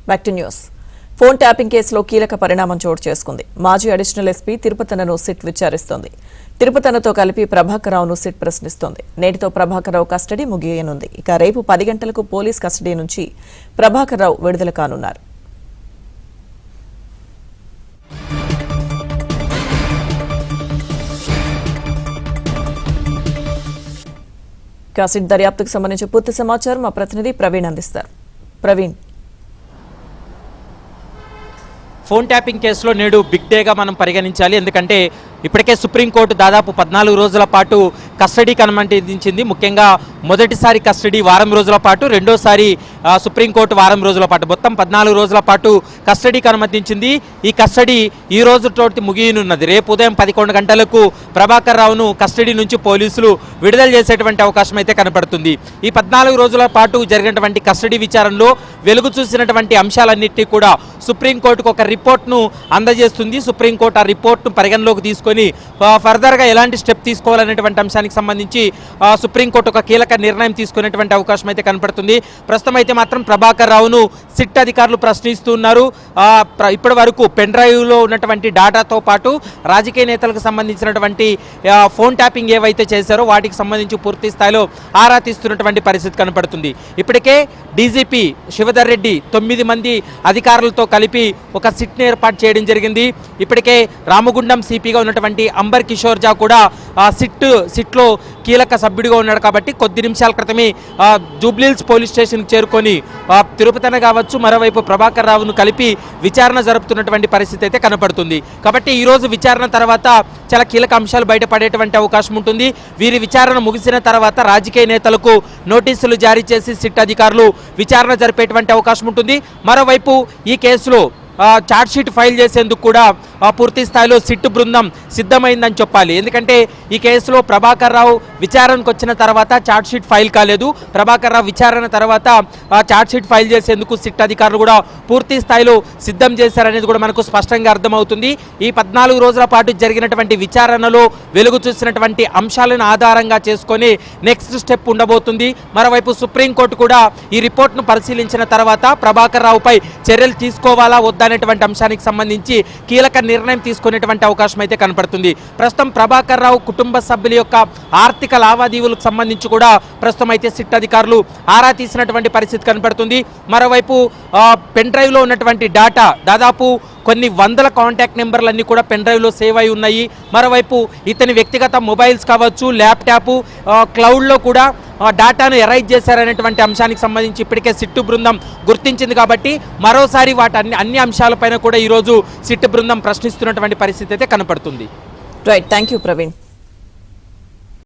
Back to news. Phone tapping కేసులో కీలక పరిణామం చోటు చేసుకుంది. మాజీ అడిషనల్ ఎస్పీ తిరుపతనను సిట్ విచారిస్తోంది. తిరుపతనతో కలిపి ప్రభాకర్రావును సిట్ ప్రశ్నిస్తోంది. నేటితో ప్రభాకర్రావు కస్టడీ ముగియనుంది. ఇక రేపు 10 గంటలకు పోలీస్ కస్టడీ నుంచి ప్రభాకర్రావు విడుదల కానున్నారు. సిట్ దర్యాప్తుకు సంబంధించి పూర్తి సమాచారం మా ప్రతినిధి ప్రవీణ్ అందిస్తారు. ప్రవీణ్, ఫోన్ ట్యాపింగ్ కేసులో నేడు బిగ్ డేగా మనం పరిగణించాలి. ఎందుకంటే ఇప్పటికే సుప్రీంకోర్టు దాదాపు 14 రోజుల పాటు కస్టడీకి అనుమతించింది. ముఖ్యంగా మొదటిసారి కస్టడీ వారం రోజుల పాటు, రెండోసారి సుప్రీంకోర్టు వారం రోజుల పాటు, మొత్తం 14 రోజుల పాటు కస్టడీకి అనుమతించింది. ఈ కస్టడీ ఈ రోజుతోటి ముగియనున్నది. రేపు ఉదయం 11 గంటలకు ప్రభాకర్ రావును కస్టడీ నుంచి పోలీసులు విడుదల చేసేటువంటి అవకాశం అయితే కనపడుతుంది. ఈ 14 రోజుల పాటు జరిగినటువంటి కస్టడీ విచారణలో వెలుగు చూసినటువంటి అంశాలన్నింటినీ కూడా సుప్రీంకోర్టుకు ఒక రిపోర్ట్ను అందజేస్తుంది. సుప్రీంకోర్టు ఆ రిపోర్ట్ను పరిగణలోకి తీసుకొని ఫర్దర్గా ఎలాంటి స్టెప్ తీసుకోవాలనేటువంటి అంశానికి సంబంధించి సుప్రీంకోర్టు ఒక కీలక నిర్ణయం తీసుకునేటువంటి అవకాశం అయితే కనపడుతుంది. ప్రస్తుతం అయితే మాత్రం ప్రభాకర్ రావును సిట్ అధికారులు ప్రశ్నిస్తున్నారు. ఇప్పటి వరకు పెన్ డ్రైవ్లో ఉన్నటువంటి డేటాతో పాటు రాజకీయ నేతలకు సంబంధించినటువంటి ఫోన్ ట్యాపింగ్ ఏవైతే చేశారో వాటికి సంబంధించి పూర్తి స్థాయిలో ఆరా తీస్తున్నటువంటి పరిస్థితి కనపడుతుంది. ఇప్పటికే డీజీపీ శివధర్ రెడ్డి 9 మంది అధికారులతో కలిపి ఒక సిట్ని ఏర్పాటు చేయడం జరిగింది. ఇప్పటికే రామగుండం సిపిగా ఉన్నటువంటి అంబర్ కిషోర్ జా కూడా సిట్లో కీలక సభ్యుడిగా ఉన్నాడు. కాబట్టి కొద్ది నిమిషాల క్రితమే జూబ్లీహిల్స్ పోలీస్ స్టేషన్కి చేరుకొని తిరుపతిన కావచ్చు, మరోవైపు ప్రభాకర్ రావును కలిపి విచారణ జరుపుతున్నటువంటి పరిస్థితి అయితే కనపడుతుంది. కాబట్టి ఈరోజు విచారణ తర్వాత చాలా కీలక అంశాలు బయటపడేటువంటి అవకాశం ఉంటుంది. వీరి విచారణ ముగిసిన తర్వాత రాజకీయ నేతలకు నోటీసులు జారీ చేసి సిట్ అధికారులు విచారణ జరిపేటువంటి అవకాశం ఉంటుంది. మరోవైపు ఈ కేసులో ఛార్జ్షీట్ ఫైల్ చేసేందుకు కూడా పూర్తి స్థాయిలో సిట్ బృందం సిద్ధమైందని చెప్పాలి. ఎందుకంటే ఈ కేసులో ప్రభాకర్ రావు విచారణకు వచ్చిన తర్వాత ఛార్జ్షీట్ ఫైల్ కాలేదు. ప్రభాకర్ రావు విచారణ తర్వాత ఛార్జ్షీట్ ఫైల్ చేసేందుకు సిట్ అధికారులు కూడా పూర్తి స్థాయిలో సిద్ధం చేశారనేది కూడా మనకు స్పష్టంగా అర్థమవుతుంది. ఈ 14 రోజుల పాటు జరిగినటువంటి విచారణలో వెలుగు చూసినటువంటి అంశాలను ఆధారంగా చేసుకొని నెక్స్ట్ స్టెప్ ఉండబోతుంది. మరోవైపు సుప్రీంకోర్టు కూడా ఈ రిపోర్ట్ను పరిశీలించిన తర్వాత ప్రభాకర్ రావుపై చర్యలు తీసుకోవాలా వద్దనేటువంటి అంశానికి సంబంధించి కీలక నిర్ణయం తీసుకునేటువంటి అవకాశం అయితే కనపడుతుంది. ప్రస్తుతం ప్రభాకర్ రావు కుటుంబ సభ్యుల యొక్క ఆర్థిక లావాదేవీలకు సంబంధించి కూడా ప్రస్తుతం అయితే సిట్ అధికారులు ఆరా తీసినటువంటి పరిస్థితి కనపడుతుంది. మరోవైపు పెన్ డ్రైవ్లో ఉన్నటువంటి డేటా దాదాపు కొన్ని వందల కాంటాక్ట్ నెంబర్లన్నీ కూడా పెన్ డ్రైవ్లో సేవ్ అయి ఉన్నాయి. మరోవైపు ఇతని వ్యక్తిగత మొబైల్స్ కావచ్చు, ల్యాప్టాప్, క్లౌడ్లో కూడా డేటాను ఎరైజ్ చేశారనేటువంటి అంశానికి సంబంధించి ఇప్పటికే సిట్టు బృందం గుర్తించింది. కాబట్టి మరోసారి అన్ని అంశాలపైన కూడా ఈరోజు సిట్టు బృందం ప్రశ్నిస్తున్నటువంటి పరిస్థితి అయితే కనపడుతుంది. Right, thank you Praveen.